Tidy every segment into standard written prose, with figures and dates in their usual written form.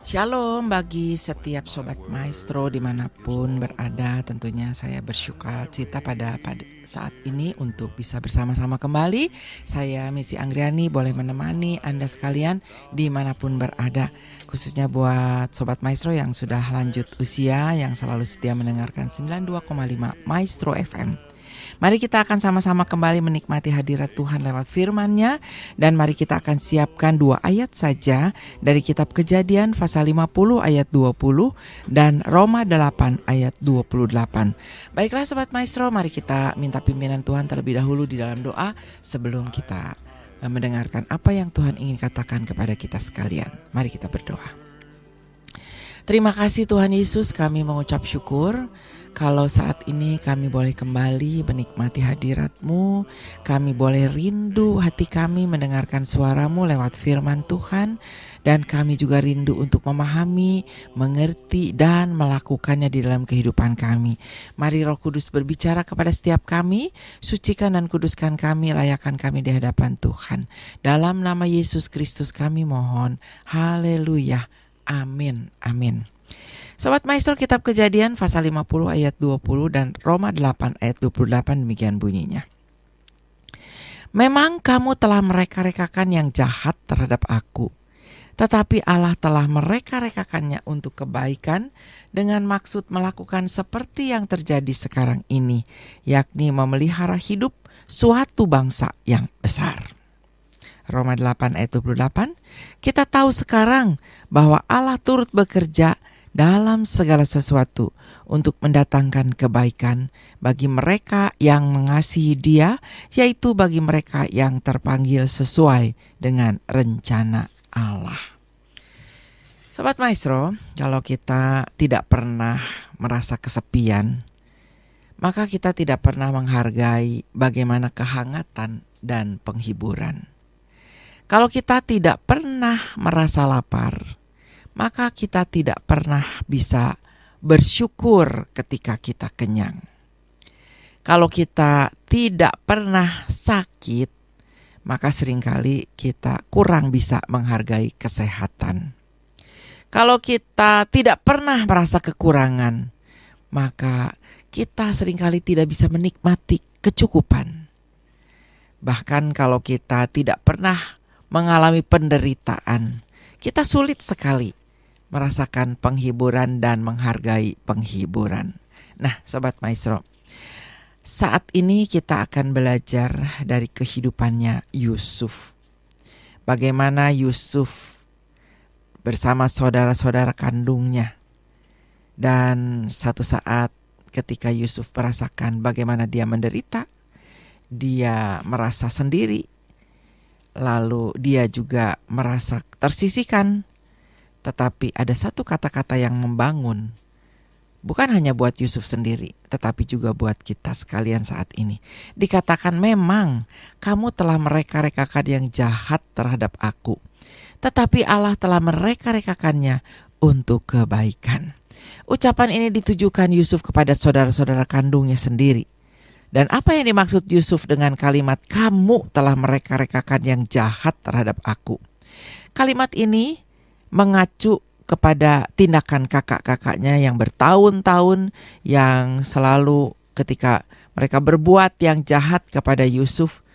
Shalom bagi setiap Sobat Maestro dimanapun berada. Tentunya saya bersuka cita pada saat ini untuk bisa bersama-sama kembali. Saya Missy Anggriani boleh menemani Anda sekalian dimanapun berada. Khususnya buat Sobat Maestro yang sudah lanjut usia, yang selalu setia mendengarkan 92,5 Maestro FM. Mari kita akan sama-sama kembali menikmati hadirat Tuhan lewat firman-Nya, dan mari kita akan siapkan 2 ayat saja dari kitab Kejadian pasal 50 ayat 20 dan Roma 8 ayat 28. Baiklah Sobat Maestro, mari kita minta pimpinan Tuhan terlebih dahulu di dalam doa sebelum kita mendengarkan apa yang Tuhan ingin katakan kepada kita sekalian. Mari kita berdoa. Terima kasih Tuhan Yesus, kami mengucap syukur kalau saat ini kami boleh kembali menikmati hadirat-Mu. Kami boleh rindu hati kami mendengarkan suara-Mu lewat firman Tuhan. Dan kami juga rindu untuk memahami, mengerti, dan melakukannya di dalam kehidupan kami. Mari Roh Kudus berbicara kepada setiap kami, sucikan dan kuduskan kami, layakkan kami di hadapan Tuhan. Dalam nama Yesus Kristus kami mohon, haleluya. Amin, amin. Sobat Maestro, kitab Kejadian pasal 50 ayat 20 dan Roma 8 ayat 28 demikian bunyinya. Memang kamu telah mereka-rekakan yang jahat terhadap aku, tetapi Allah telah mereka-rekakannya untuk kebaikan dengan maksud melakukan seperti yang terjadi sekarang ini, yakni memelihara hidup suatu bangsa yang besar. Roma 8 ayat 28, kita tahu sekarang bahwa Allah turut bekerja dalam segala sesuatu untuk mendatangkan kebaikan bagi mereka yang mengasihi Dia, yaitu bagi mereka yang terpanggil sesuai dengan rencana Allah. Sobat Maestro, kalau kita tidak pernah merasa kesepian, maka kita tidak pernah menghargai bagaimana kehangatan dan penghiburan. Kalau kita tidak pernah merasa lapar, maka kita tidak pernah bisa bersyukur ketika kita kenyang. Kalau kita tidak pernah sakit, maka seringkali kita kurang bisa menghargai kesehatan. Kalau kita tidak pernah merasa kekurangan, maka kita seringkali tidak bisa menikmati kecukupan. Bahkan kalau kita tidak pernah mengalami penderitaan, kita sulit sekali merasakan penghiburan dan menghargai penghiburan. Nah, Sobat Maestro, saat ini kita akan belajar dari kehidupannya Yusuf. Bagaimana Yusuf bersama saudara-saudara kandungnya. Dan satu saat ketika Yusuf merasakan bagaimana dia menderita, dia merasa sendiri. Lalu dia juga merasa tersisihkan. Tetapi ada satu kata-kata yang membangun. Bukan hanya buat Yusuf sendiri, tetapi juga buat kita sekalian saat ini. Dikatakan memang kamu telah mereka-rekakan yang jahat terhadap aku. Tetapi Allah telah mereka-rekakannya untuk kebaikan. Ucapan ini ditujukan Yusuf kepada saudara-saudara kandungnya sendiri. Dan apa yang dimaksud Yusuf dengan kalimat kamu telah mereka-rekakan yang jahat terhadap aku? Kalimat ini mengacu kepada tindakan kakak-kakaknya yang bertahun-tahun, yang selalu ketika mereka berbuat yang jahat kepada Yusuf,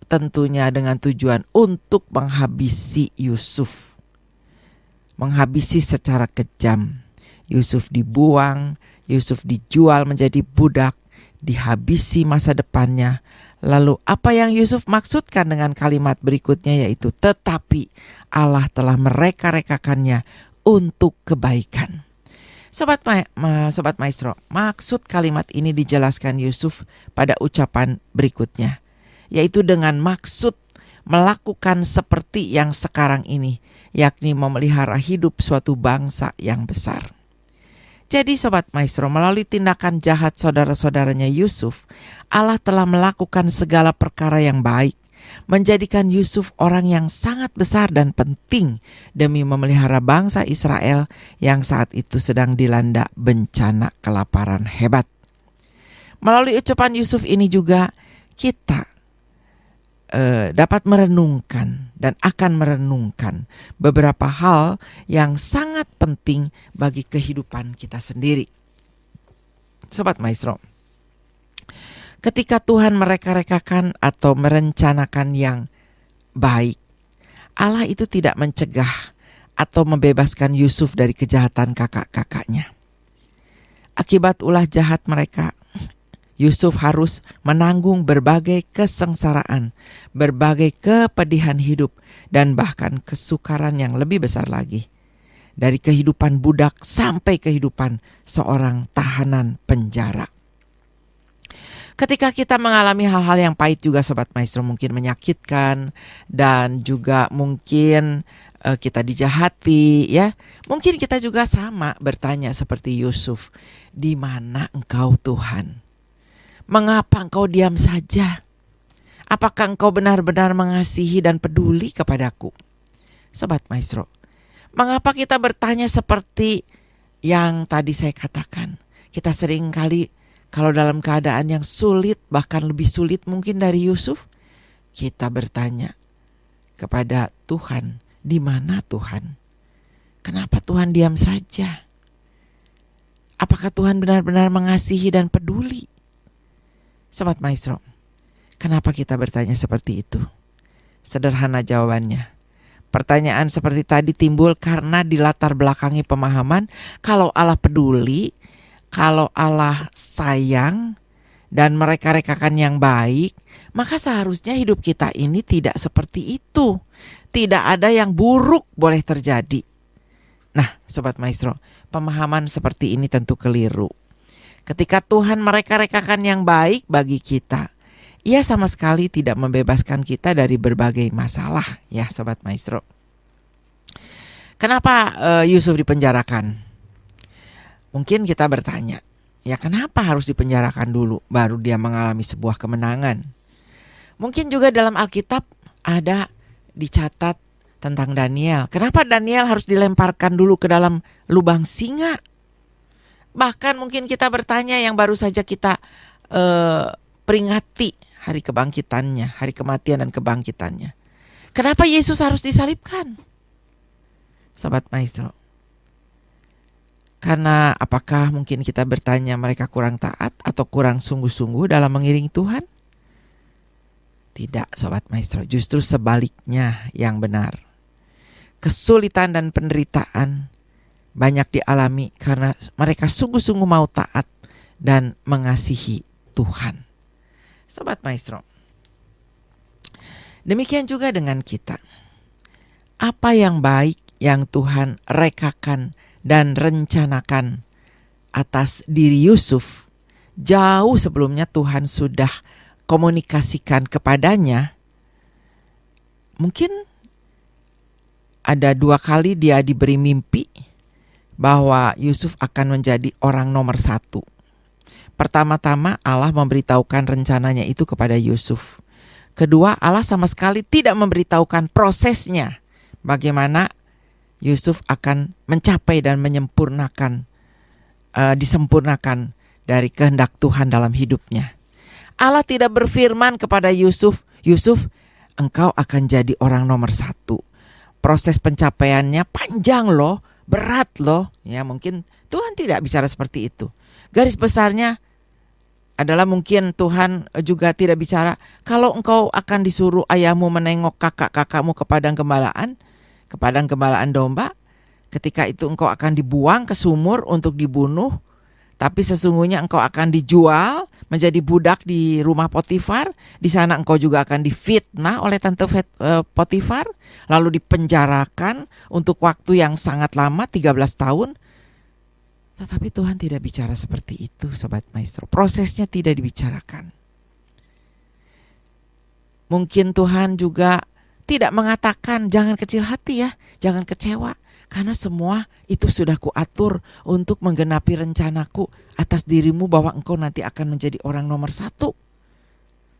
tentunya dengan tujuan untuk menghabisi Yusuf. Menghabisi secara kejam. Yusuf dibuang, Yusuf dijual menjadi budak, dihabisi masa depannya. Lalu apa yang Yusuf maksudkan dengan kalimat berikutnya, yaitu tetapi Allah telah mereka-rekakannya untuk kebaikan. Sobat Maestro, maksud kalimat ini dijelaskan Yusuf pada ucapan berikutnya, yaitu dengan maksud melakukan seperti yang sekarang ini, yakni memelihara hidup suatu bangsa yang besar. Jadi Sobat Maestro, melalui tindakan jahat saudara-saudaranya Yusuf, Allah telah melakukan segala perkara yang baik, menjadikan Yusuf orang yang sangat besar dan penting demi memelihara bangsa Israel yang saat itu sedang dilanda bencana kelaparan hebat. Melalui ucapan Yusuf ini juga kita dapat merenungkan dan akan merenungkan beberapa hal yang sangat penting bagi kehidupan kita sendiri. Sobat Maestro, ketika Tuhan mereka-rekakan atau merencanakan yang baik, Allah itu tidak mencegah atau membebaskan Yusuf dari kejahatan kakak-kakaknya. Akibat ulah jahat mereka, Yusuf harus menanggung berbagai kesengsaraan, berbagai kepedihan hidup, dan bahkan kesukaran yang lebih besar lagi. Dari kehidupan budak sampai kehidupan seorang tahanan penjara. Ketika kita mengalami hal-hal yang pahit juga Sobat Maestro, mungkin menyakitkan dan juga mungkin kita dijahati ya. Mungkin kita juga sama bertanya seperti Yusuf, di mana engkau Tuhan? Mengapa engkau diam saja? Apakah engkau benar-benar mengasihi dan peduli kepadaku? Sobat Maestro, mengapa kita bertanya seperti yang tadi saya katakan? Kita sering kali kalau dalam keadaan yang sulit, bahkan lebih sulit mungkin dari Yusuf, kita bertanya kepada Tuhan, di mana Tuhan? Kenapa Tuhan diam saja? Apakah Tuhan benar-benar mengasihi dan peduli? Sobat Maestro, kenapa kita bertanya seperti itu? Sederhana jawabannya. Pertanyaan seperti tadi timbul karena dilatar belakangi pemahaman kalau Allah peduli, kalau Allah sayang dan mereka-rekakan yang baik, maka seharusnya hidup kita ini tidak seperti itu. Tidak ada yang buruk boleh terjadi. Nah, Sobat Maestro, pemahaman seperti ini tentu keliru. Ketika Tuhan mereka-rekakan yang baik bagi kita, Ia sama sekali tidak membebaskan kita dari berbagai masalah, ya Sobat Maestro. Kenapa Yusuf dipenjarakan? Mungkin kita bertanya, ya kenapa harus dipenjarakan dulu baru dia mengalami sebuah kemenangan? Mungkin juga dalam Alkitab ada dicatat tentang Daniel. Kenapa Daniel harus dilemparkan dulu ke dalam lubang singa? Bahkan mungkin kita bertanya yang baru saja kita peringati hari kebangkitannya, hari kematian dan kebangkitannya. Kenapa Yesus harus disalibkan? Sobat Maestro, karena apakah mungkin kita bertanya mereka kurang taat atau kurang sungguh-sungguh dalam mengiringi Tuhan? Tidak Sobat Maestro, justru sebaliknya yang benar. Kesulitan dan penderitaan banyak dialami karena mereka sungguh-sungguh mau taat dan mengasihi Tuhan. Sobat Maestro, demikian juga dengan kita. Apa yang baik yang Tuhan rekakan dan rencanakan atas diri Yusuf, jauh sebelumnya Tuhan sudah komunikasikan kepadanya. Mungkin ada 2 kali dia diberi mimpi bahwa Yusuf akan menjadi orang nomor 1. Pertama-tama Allah memberitahukan rencananya itu kepada Yusuf. Kedua, Allah sama sekali tidak memberitahukan prosesnya. Bagaimana Yusuf akan mencapai dan menyempurnakan, disempurnakan dari kehendak Tuhan dalam hidupnya. Allah tidak berfirman kepada Yusuf, Yusuf, engkau akan jadi orang nomor 1. Proses pencapaiannya panjang loh, berat loh. Ya, mungkin Tuhan tidak bicara seperti itu. Garis besarnya adalah mungkin Tuhan juga tidak bicara kalau engkau akan disuruh ayahmu menengok kakak-kakakmu ke padang gembala domba. Ketika itu engkau akan dibuang ke sumur untuk dibunuh. Tapi sesungguhnya engkau akan dijual menjadi budak di rumah Potifar. Di sana engkau juga akan difitnah oleh tante Potifar. Lalu dipenjarakan untuk waktu yang sangat lama, 13 tahun. Tetapi Tuhan tidak bicara seperti itu, Sobat Maestro. Prosesnya tidak dibicarakan. Mungkin Tuhan juga tidak mengatakan jangan kecil hati ya, jangan kecewa. Karena semua itu sudah kuatur untuk menggenapi rencanaku atas dirimu bahwa engkau nanti akan menjadi orang nomor 1.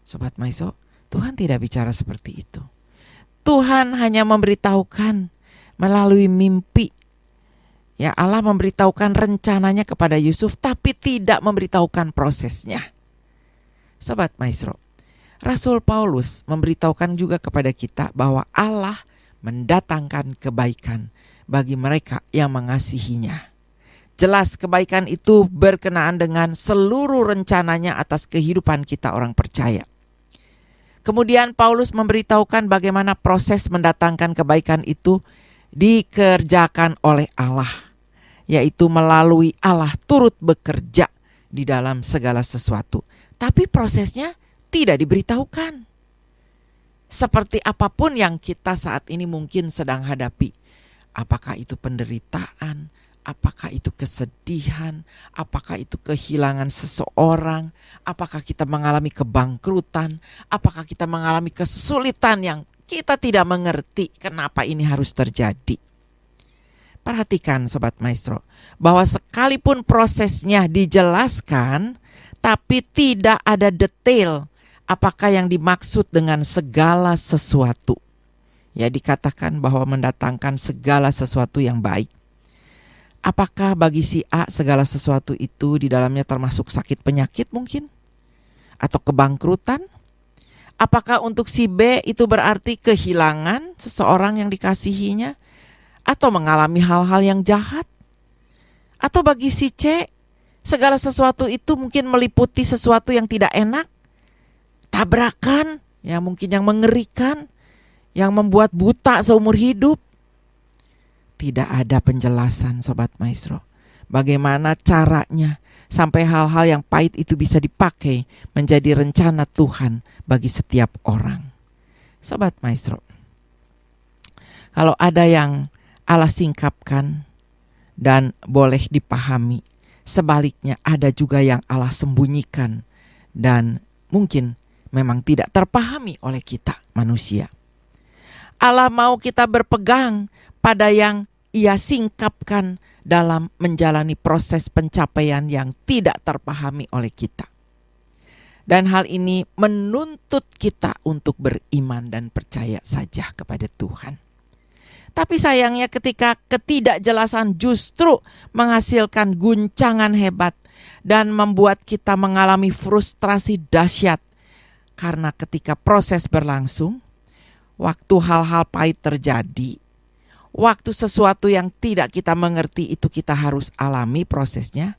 Sobat Maestro, Tuhan tidak bicara seperti itu. Tuhan hanya memberitahukan melalui mimpi. Ya, Allah memberitahukan rencananya kepada Yusuf tapi tidak memberitahukan prosesnya. Sobat Maestro, Rasul Paulus memberitahukan juga kepada kita bahwa Allah mendatangkan kebaikan bagi mereka yang mengasihinya. Jelas kebaikan itu berkenaan dengan seluruh rencananya atas kehidupan kita orang percaya. Kemudian Paulus memberitahukan bagaimana proses mendatangkan kebaikan itu dikerjakan oleh Allah, yaitu melalui Allah turut bekerja di dalam segala sesuatu. Tapi prosesnya tidak diberitahukan. Seperti apapun yang kita saat ini mungkin sedang hadapi, apakah itu penderitaan, apakah itu kesedihan, apakah itu kehilangan seseorang, apakah kita mengalami kebangkrutan, apakah kita mengalami kesulitan yang kita tidak mengerti kenapa ini harus terjadi. Perhatikan Sobat Maestro, bahwa sekalipun prosesnya dijelaskan, tapi tidak ada detail apakah yang dimaksud dengan segala sesuatu. Ya, dikatakan bahwa mendatangkan segala sesuatu yang baik. Apakah bagi si A segala sesuatu itu di dalamnya termasuk sakit penyakit mungkin? Atau kebangkrutan? Apakah untuk si B itu berarti kehilangan seseorang yang dikasihinya? Atau mengalami hal-hal yang jahat? Atau bagi si C, segala sesuatu itu mungkin meliputi sesuatu yang tidak enak? Tabrakan, ya mungkin yang mengerikan, yang membuat buta seumur hidup. Tidak ada penjelasan Sobat Maestro. Bagaimana caranya sampai hal-hal yang pahit itu bisa dipakai menjadi rencana Tuhan bagi setiap orang. Sobat Maestro, kalau ada yang Allah singkapkan dan boleh dipahami, sebaliknya ada juga yang Allah sembunyikan dan mungkin memang tidak terpahami oleh kita manusia. Allah mau kita berpegang pada yang Ia singkapkan dalam menjalani proses pencapaian yang tidak terpahami oleh kita. Dan hal ini menuntut kita untuk beriman dan percaya saja kepada Tuhan. Tapi sayangnya ketika ketidakjelasan justru menghasilkan guncangan hebat dan membuat kita mengalami frustrasi dahsyat. Karena ketika proses berlangsung, waktu hal-hal pahit terjadi, waktu sesuatu yang tidak kita mengerti itu kita harus alami prosesnya,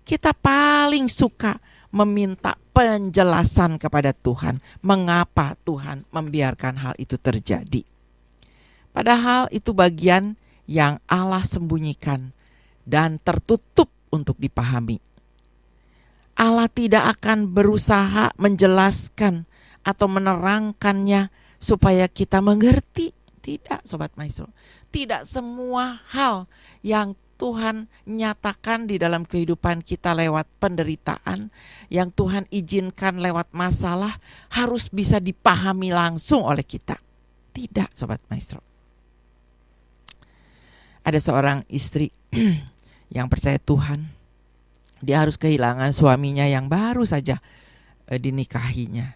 kita paling suka meminta penjelasan kepada Tuhan. Mengapa Tuhan membiarkan hal itu terjadi? Padahal itu bagian yang Allah sembunyikan dan tertutup untuk dipahami. Allah tidak akan berusaha menjelaskan atau menerangkannya supaya kita mengerti. Tidak, Sobat Maestro. Tidak semua hal yang Tuhan nyatakan di dalam kehidupan kita lewat penderitaan, yang Tuhan izinkan lewat masalah, harus bisa dipahami langsung oleh kita. Tidak, Sobat Maestro. Ada seorang istri yang percaya Tuhan. Dia harus kehilangan suaminya yang baru saja dinikahinya.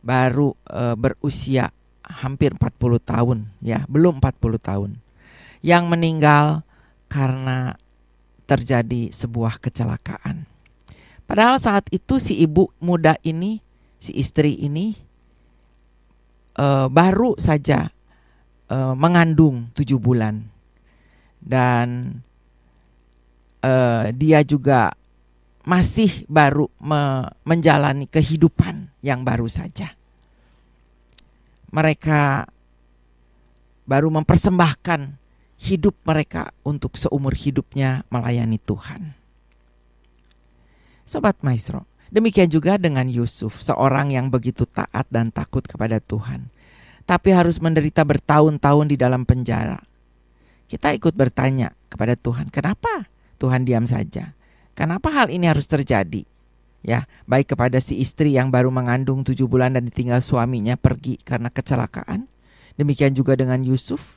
Baru berusia hampir 40 tahun, ya, belum 40 tahun. Yang meninggal karena terjadi sebuah kecelakaan. Padahal saat itu si ibu muda ini, si istri ini baru saja mengandung 7 bulan. Dan dia juga masih baru menjalani kehidupan yang baru saja. Mereka baru mempersembahkan hidup mereka untuk seumur hidupnya melayani Tuhan. Sobat Maestro, demikian juga dengan Yusuf, seorang yang begitu taat dan takut kepada Tuhan, tapi harus menderita bertahun-tahun di dalam penjara. Kita ikut bertanya kepada Tuhan, kenapa Tuhan diam saja? Kenapa hal ini harus terjadi? Ya, baik kepada si istri yang baru mengandung 7 bulan dan ditinggal suaminya pergi karena kecelakaan. Demikian juga dengan Yusuf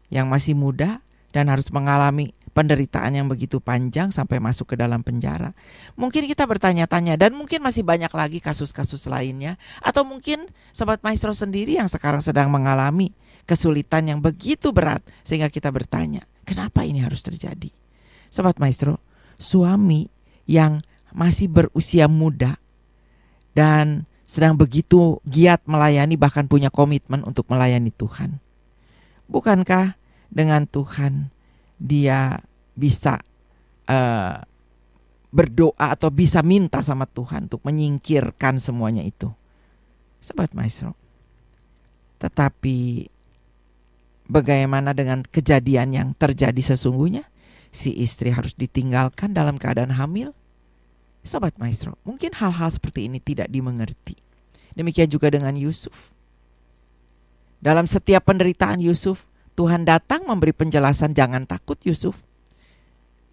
yang masih muda dan harus mengalami penderitaan yang begitu panjang sampai masuk ke dalam penjara. Mungkin kita bertanya-tanya, dan mungkin masih banyak lagi kasus-kasus lainnya. Atau mungkin Sobat Maestro sendiri yang sekarang sedang mengalami kesulitan yang begitu berat sehingga kita bertanya, kenapa ini harus terjadi? Sobat Maestro, suami yang masih berusia muda dan sedang begitu giat melayani, bahkan punya komitmen untuk melayani Tuhan. Bukankah dengan Tuhan dia bisa berdoa atau bisa minta sama Tuhan untuk menyingkirkan semuanya itu? Sobat Maestro, tetapi bagaimana dengan kejadian yang terjadi sesungguhnya? Si istri harus ditinggalkan dalam keadaan hamil. Sobat Maestro, mungkin hal-hal seperti ini tidak dimengerti. Demikian juga dengan Yusuf. Dalam setiap penderitaan Yusuf, Tuhan datang memberi penjelasan, jangan takut Yusuf.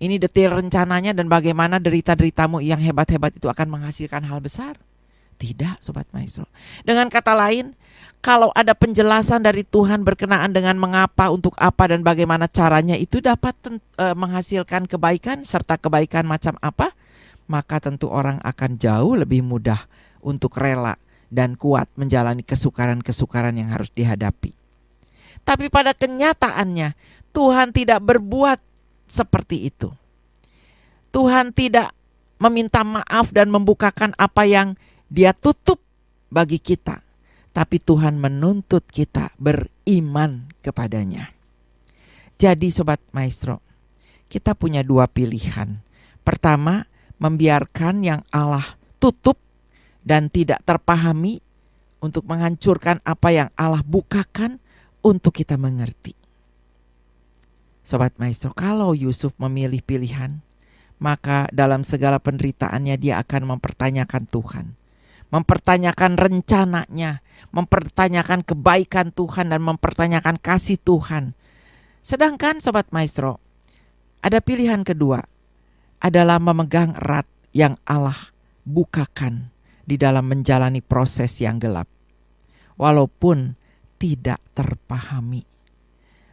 Ini detail rencananya dan bagaimana derita-deritamu yang hebat-hebat itu akan menghasilkan hal besar. Tidak, Sobat Maestro. Dengan kata lain, kalau ada penjelasan dari Tuhan berkenaan dengan mengapa, untuk apa, dan bagaimana caranya, itu dapat menghasilkan kebaikan, serta kebaikan macam apa, maka tentu orang akan jauh lebih mudah untuk rela dan kuat menjalani kesukaran-kesukaran yang harus dihadapi. Tapi pada kenyataannya, Tuhan tidak berbuat seperti itu. Tuhan tidak meminta maaf dan membukakan apa yang Dia tutup bagi kita, tapi Tuhan menuntut kita beriman kepadanya. Jadi Sobat Maestro, kita punya dua pilihan. Pertama, membiarkan yang Allah tutup dan tidak terpahami untuk menghancurkan apa yang Allah bukakan untuk kita mengerti. Sobat Maestro, kalau Yusuf memilih pilihan, maka dalam segala penderitaannya dia akan mempertanyakan Tuhan, mempertanyakan rencananya, mempertanyakan kebaikan Tuhan, dan mempertanyakan kasih Tuhan. Sedangkan Sobat Maestro, ada pilihan kedua, adalah memegang erat yang Allah bukakan di dalam menjalani proses yang gelap, walaupun tidak terpahami.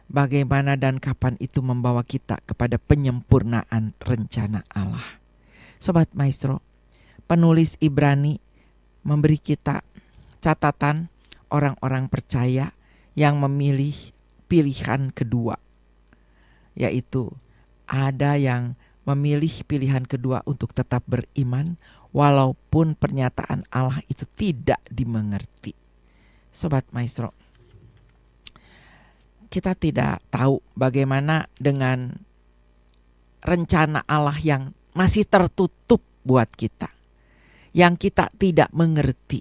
Bagaimana dan kapan itu membawa kita kepada penyempurnaan rencana Allah. Sobat Maestro, penulis Ibrani memberi kita catatan orang-orang percaya yang memilih pilihan kedua, yaitu ada yang memilih pilihan kedua untuk tetap beriman walaupun pernyataan Allah itu tidak dimengerti. Sobat Maestro, kita tidak tahu bagaimana dengan rencana Allah yang masih tertutup buat kita, yang kita tidak mengerti.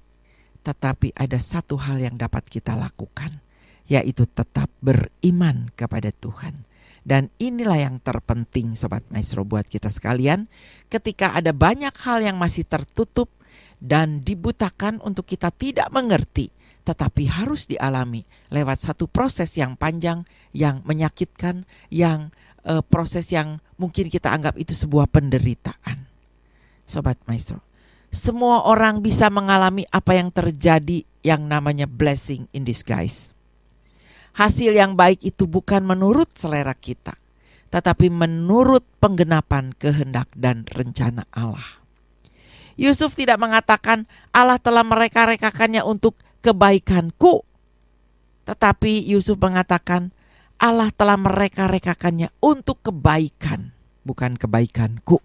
Tetapi ada satu hal yang dapat kita lakukan, yaitu tetap beriman kepada Tuhan. Dan inilah yang terpenting Sobat Maestro buat kita sekalian, ketika ada banyak hal yang masih tertutup dan dibutakan untuk kita tidak mengerti, tetapi harus dialami lewat satu proses yang panjang, yang menyakitkan, yang proses yang mungkin kita anggap itu sebuah penderitaan. Sobat Maestro, semua orang bisa mengalami apa yang terjadi yang namanya blessing in disguise. Hasil yang baik itu bukan menurut selera kita, tetapi menurut penggenapan kehendak dan rencana Allah. Yusuf tidak mengatakan Allah telah mereka-rekakannya untuk kebaikanku, tetapi Yusuf mengatakan Allah telah mereka-rekakannya untuk kebaikan, bukan kebaikanku.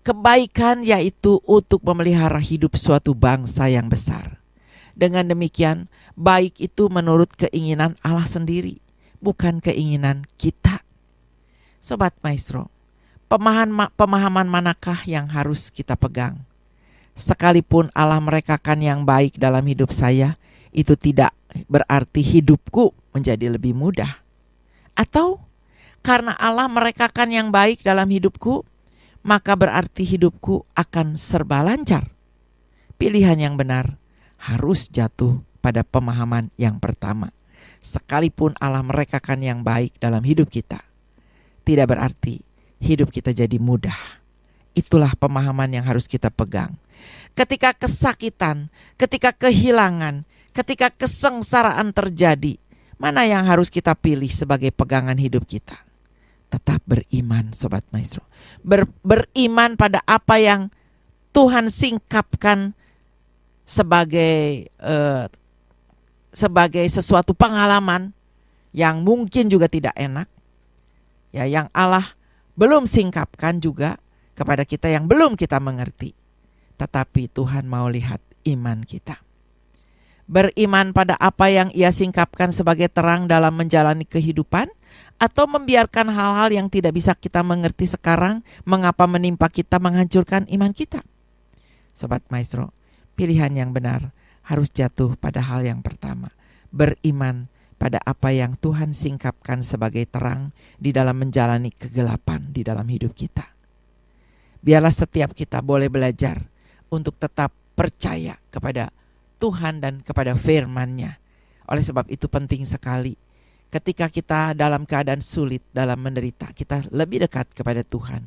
Kebaikan yaitu untuk memelihara hidup suatu bangsa yang besar. Dengan demikian, baik itu menurut keinginan Allah sendiri, bukan keinginan kita. Sobat Maestro, pemahaman manakah yang harus kita pegang? Sekalipun Allah merekakan yang baik dalam hidup saya, itu tidak berarti hidupku menjadi lebih mudah. Atau karena Allah merekakan yang baik dalam hidupku, maka berarti hidupku akan serba lancar. Pilihan yang benar harus jatuh pada pemahaman yang pertama. Sekalipun Allah merekakan yang baik dalam hidup kita, tidak berarti hidup kita jadi mudah. Itulah pemahaman yang harus kita pegang. Ketika kesakitan, ketika kehilangan, ketika kesengsaraan terjadi, mana yang harus kita pilih sebagai pegangan hidup kita? Tetap beriman Sobat Maestro. Beriman pada apa yang Tuhan singkapkan sebagai sesuatu pengalaman yang mungkin juga tidak enak, ya, yang Allah belum singkapkan juga kepada kita yang belum kita mengerti. Tetapi Tuhan mau lihat iman kita. Beriman pada apa yang Ia singkapkan sebagai terang dalam menjalani kehidupan, atau membiarkan hal-hal yang tidak bisa kita mengerti sekarang mengapa menimpa kita menghancurkan iman kita. Sobat Maestro, pilihan yang benar harus jatuh pada hal yang pertama, beriman pada apa yang Tuhan singkapkan sebagai terang di dalam menjalani kegelapan di dalam hidup kita. Biarlah setiap kita boleh belajar untuk tetap percaya kepada Tuhan dan kepada firman-Nya. Oleh sebab itu penting sekali ketika kita dalam keadaan sulit, dalam menderita, kita lebih dekat kepada Tuhan,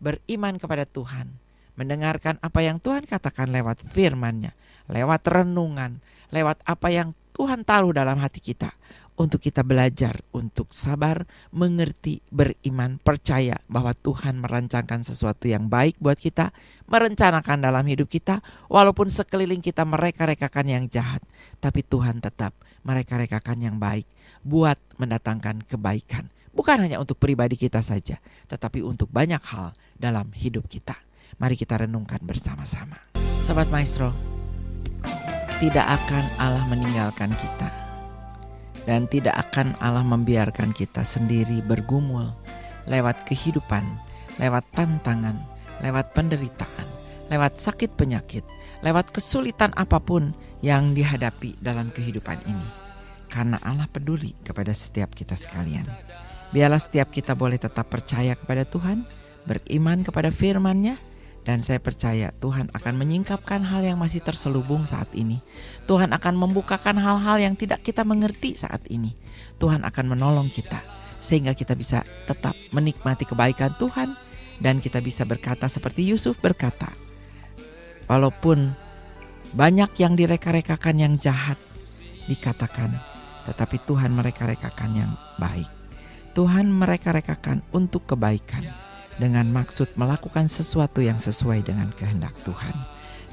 beriman kepada Tuhan, mendengarkan apa yang Tuhan katakan lewat firman-Nya, lewat renungan, lewat apa yang Tuhan taruh dalam hati kita, untuk kita belajar untuk sabar, mengerti, beriman, percaya bahwa Tuhan merancangkan sesuatu yang baik buat kita, merencanakan dalam hidup kita, walaupun sekeliling kita mereka-rekakan yang jahat, tapi Tuhan tetap mereka-rekakan yang baik buat mendatangkan kebaikan. Bukan hanya untuk pribadi kita saja, tetapi untuk banyak hal dalam hidup kita. Mari kita renungkan bersama-sama. Sobat Maestro, tidak akan Allah meninggalkan kita. Dan tidak akan Allah membiarkan kita sendiri bergumul lewat kehidupan, lewat tantangan, lewat penderitaan, lewat sakit penyakit, lewat kesulitan apapun yang dihadapi dalam kehidupan ini. Karena Allah peduli kepada setiap kita sekalian. Biarlah setiap kita boleh tetap percaya kepada Tuhan, beriman kepada firman-Nya, dan saya percaya Tuhan akan menyingkapkan hal yang masih terselubung saat ini. Tuhan akan membukakan hal-hal yang tidak kita mengerti saat ini. Tuhan akan menolong kita sehingga kita bisa tetap menikmati kebaikan Tuhan, dan kita bisa berkata seperti Yusuf berkata, walaupun banyak yang direka-rekakan yang jahat dikatakan, tetapi Tuhan mereka-rekakan yang baik. Tuhan mereka-rekakan untuk kebaikan, dengan maksud melakukan sesuatu yang sesuai dengan kehendak Tuhan.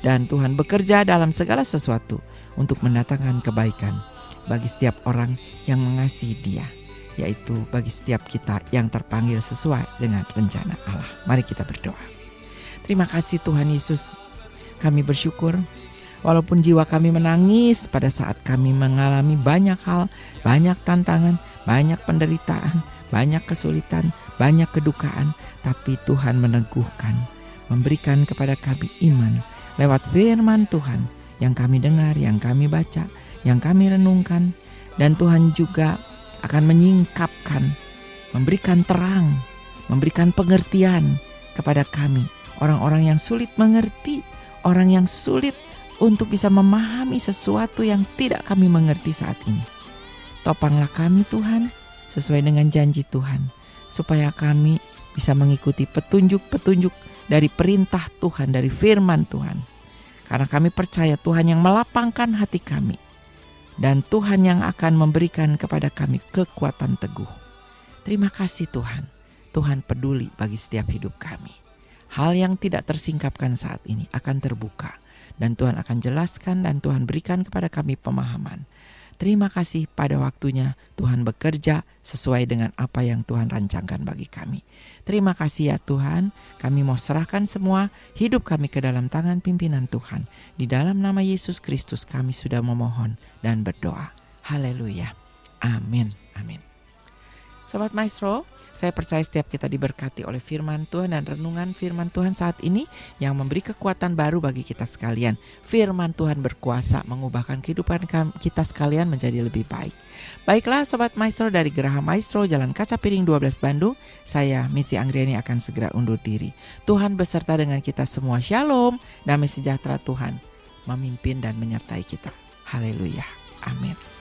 Dan Tuhan bekerja dalam segala sesuatu untuk mendatangkan kebaikan bagi setiap orang yang mengasihi Dia, yaitu bagi setiap kita yang terpanggil sesuai dengan rencana Allah. Mari kita berdoa. Terima kasih Tuhan Yesus, kami bersyukur walaupun jiwa kami menangis pada saat kami mengalami banyak hal, banyak tantangan, banyak penderitaan, banyak kesulitan, banyak kedukaan, tapi Tuhan meneguhkan, memberikan kepada kami iman lewat firman Tuhan yang kami dengar, yang kami baca, yang kami renungkan. Dan Tuhan juga akan menyingkapkan, memberikan terang, memberikan pengertian kepada kami, orang-orang yang sulit mengerti, orang yang sulit untuk bisa memahami sesuatu yang tidak kami mengerti saat ini. Topanglah kami Tuhan, sesuai dengan janji Tuhan, supaya kami bisa mengikuti petunjuk-petunjuk dari perintah Tuhan, dari firman Tuhan. Karena kami percaya Tuhan yang melapangkan hati kami, dan Tuhan yang akan memberikan kepada kami kekuatan teguh. Terima kasih Tuhan, Tuhan peduli bagi setiap hidup kami. Hal yang tidak tersingkapkan saat ini akan terbuka, dan Tuhan akan jelaskan dan Tuhan berikan kepada kami pemahaman. Terima kasih pada waktunya Tuhan bekerja sesuai dengan apa yang Tuhan rancangkan bagi kami. Terima kasih ya Tuhan, kami mau serahkan semua hidup kami ke dalam tangan pimpinan Tuhan. Di dalam nama Yesus Kristus kami sudah memohon dan berdoa. Haleluya. Amin. Amin. Sobat Maestro, saya percaya setiap kita diberkati oleh firman Tuhan dan renungan firman Tuhan saat ini yang memberi kekuatan baru bagi kita sekalian. Firman Tuhan berkuasa mengubahkan kehidupan kita sekalian menjadi lebih baik. Baiklah Sobat Maestro, dari Geraha Maestro Jalan Kaca Piring 12 Bandung, saya Missy Anggriani akan segera undur diri. Tuhan beserta dengan kita semua. Shalom, damai sejahtera Tuhan memimpin dan menyertai kita. Haleluya. Amin.